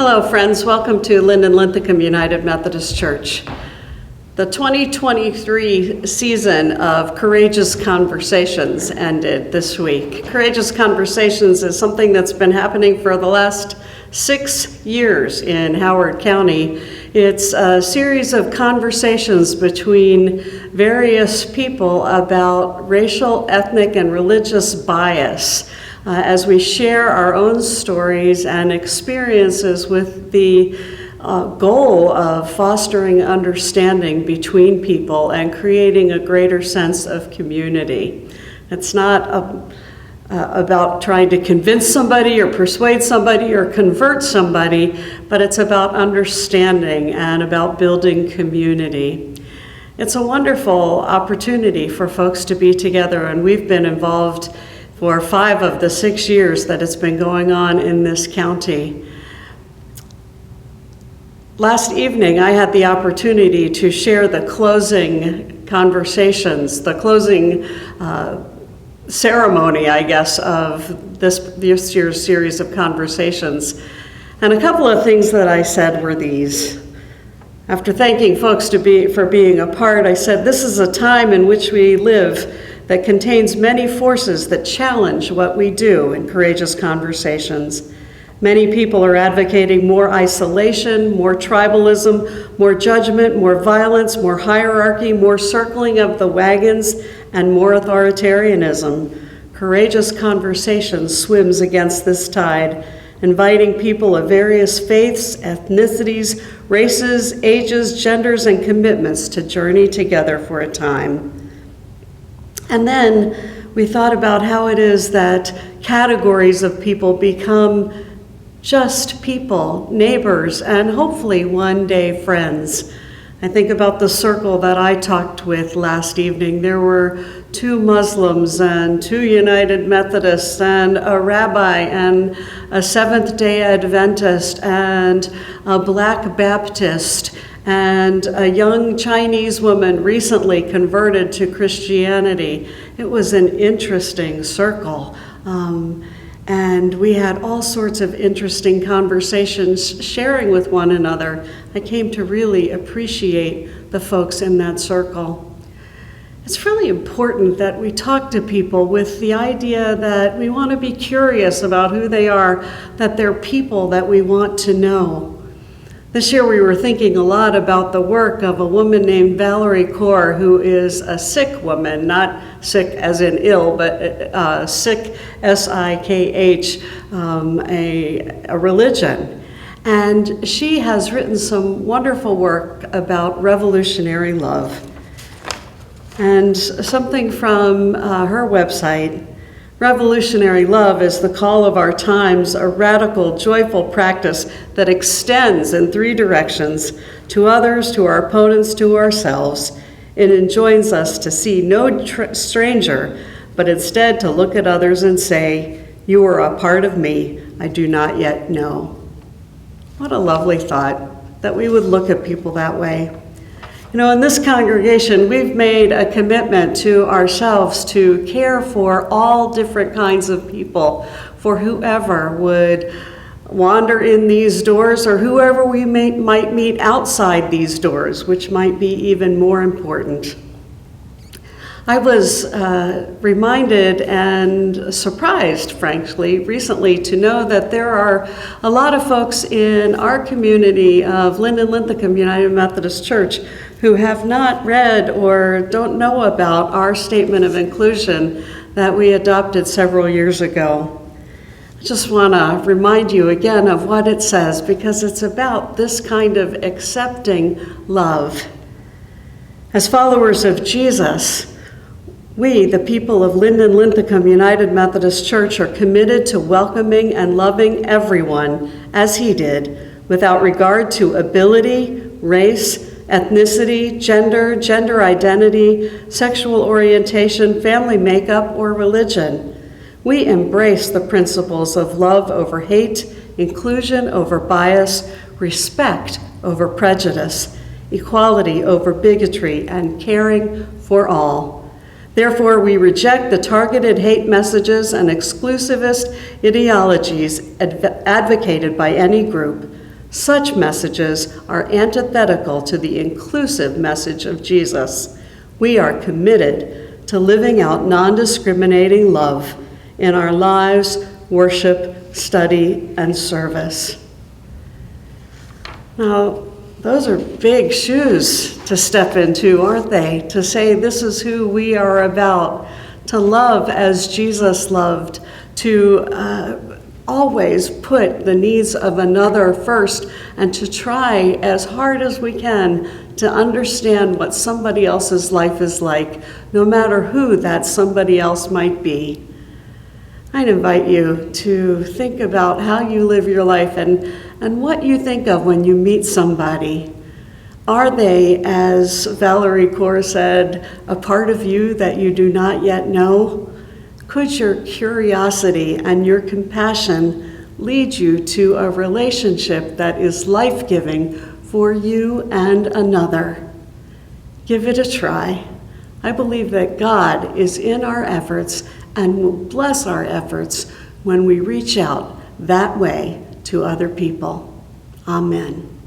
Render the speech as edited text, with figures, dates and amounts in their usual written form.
Hello, friends. Welcome to Linden-Linthicum United Methodist Church. The 2023 season of Courageous Conversations ended this week. Courageous Conversations is something that's been happening for the last 6 years in Howard County. It's a series of conversations between various people about racial, ethnic, and religious bias as we share our own stories and experiences with the goal of fostering understanding between people and creating a greater sense of community. It's not about trying to convince somebody or persuade somebody or convert somebody, but it's about understanding and about building community. It's a wonderful opportunity for folks to be together, and we've been involved for 5 of the 6 years that it's been going on in this county. Last evening, I had the opportunity to share the closing conversations, the closing ceremony, I guess, of this year's series of conversations. And a couple of things that I said were these. After thanking folks for being a part, I said, this is a time in which we live that contains many forces that challenge what we do in courageous conversations. Many people are advocating more isolation, more tribalism, more judgment, more violence, more hierarchy, more circling of the wagons, and more authoritarianism. Courageous Conversations swims against this tide, inviting people of various faiths, ethnicities, races, ages, genders, and commitments to journey together for a time. And then we thought about how it is that categories of people become just people, neighbors, and hopefully one day friends. I think about the circle that I talked with last evening. There were 2 Muslims and 2 United Methodists and a rabbi and a Seventh-day Adventist and a Black Baptist and a young Chinese woman recently converted to Christianity. It was an interesting circle. And we had all sorts of interesting conversations sharing with one another. I came to really appreciate the folks in that circle. It's really important that we talk to people with the idea that we want to be curious about who they are, that they're people that we want to know. This year we were thinking a lot about the work of a woman named Valerie Kaur, who is a Sikh woman, not sick as in ill, but Sikh, S-I-K-H, a religion. And she has written some wonderful work about revolutionary love. And something from her website: revolutionary love is the call of our times, a radical, joyful practice that extends in 3 directions: to others, to our opponents, to ourselves. It enjoins us to see no stranger, but instead to look at others and say, you are a part of me I do not yet know. What a lovely thought, that we would look at people that way. You know, in this congregation, we've made a commitment to ourselves to care for all different kinds of people, for whoever would wander in these doors or whoever we might meet outside these doors, which might be even more important. I was reminded and surprised, frankly, recently to know that there are a lot of folks in our community of Linden-Linthicum United Methodist Church who have not read or don't know about our statement of inclusion that we adopted several years ago. I just want to remind you again of what it says, because it's about this kind of accepting love. As followers of Jesus, we, the people of Linden-Linthicum United Methodist Church, are committed to welcoming and loving everyone as he did, without regard to ability, race, ethnicity, gender identity, sexual orientation, family makeup, or religion. We embrace the principles of love over hate, inclusion over bias, respect over prejudice, equality over bigotry, and caring for all. Therefore, we reject the targeted hate messages and exclusivist ideologies advocated by any group. Such messages are antithetical to the inclusive message of Jesus. We are committed to living out non-discriminating love in our lives, worship, study, and service. Now, those are big shoes to step into, aren't they? To say this is who we are about, to love as Jesus loved, to always put the needs of another first, and to try as hard as we can to understand what somebody else's life is like, no matter who that somebody else might be. I'd invite you to think about how you live your life and what you think of when you meet somebody. Are they, as Valerie Kaur said, a part of you that you do not yet know? Could your curiosity and your compassion lead you to a relationship that is life-giving for you and another? Give it a try. I believe that God is in our efforts and will bless our efforts when we reach out that way to other people. Amen.